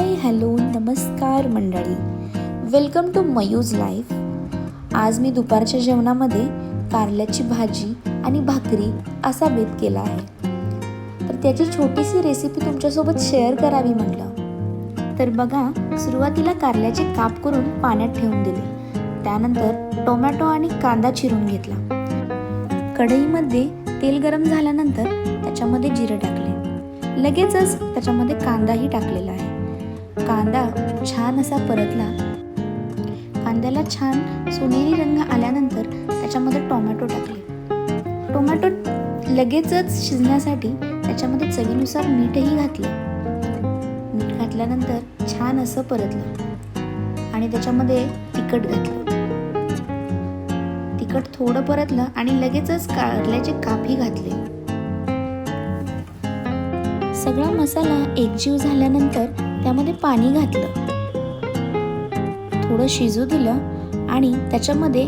Hi hello नमस्कार मंडळी, welcome to मयूज life. आज मी दुपारच्या जेवणामध्ये कारल्याची भाजी आणि भाकरी असा बेत केला आहे. तर त्याची छोटीशी रेसिपी तुमच्यासोबत शेअर करावी म्हटलं. तर बघा, सुरुवातीला कारल्याचे काप करून पाण्यात ठेवून दिले. त्यानंतर टोमॅटो आणि कांदा चिरून घेतला. कढईमध्ये तेल गरम झाल्यानंतर त्याच्यामध्ये जिरे टाकले. लगेचच त्याच्यामध्ये कांदाही टाकलेला आहे. कांदा छान असा परतला. कांद्याला छान सोनेरी रंग आल्यानंतर त्याच्यामध्ये टोमॅटो टाकले. टोमॅटो लगेचच शिजण्यासाठी त्याच्यामध्ये चवीनुसार मीठही घातले. मीठ घातल्यानंतर छान असं परतलं आणि त्याच्यामध्ये तिखट घातलं. तिखट थोडं परतलं आणि लगेचच कारल्याचे कापही घातले. सगळा मसाला एकजीव झाल्यानंतर त्यामध्ये पाणी घातलं. थोडं शिजू दिलं आणि त्याच्यामध्ये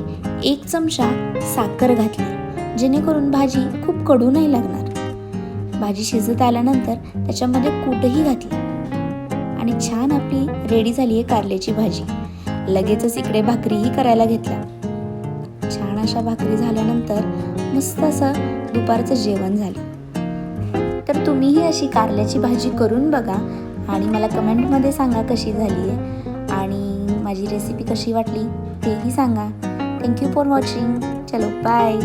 1 चमचा साखर घातली, जेणेकरून भाजी खूप कडू नाही लागणार. भाजी शिजत आल्यानंतर त्याच्यामध्ये कूटही घातली आणि छान आपली रेडी झाली आहे कारल्याची भाजी. लगेचच इकडे भाकरीही करायला घेतल्या. छान अशा भाकरी झाल्यानंतर मस्त असं दुपारचं जेवण झालं. तर तुम्हीही अशी कारल्याची भाजी करून बघा आणि मला कमेंटमध्ये सांगा कशी झाली आहे आणि माझी रेसिपी कशी वाटली तेही सांगा. Thank you for watching. चलो बाय.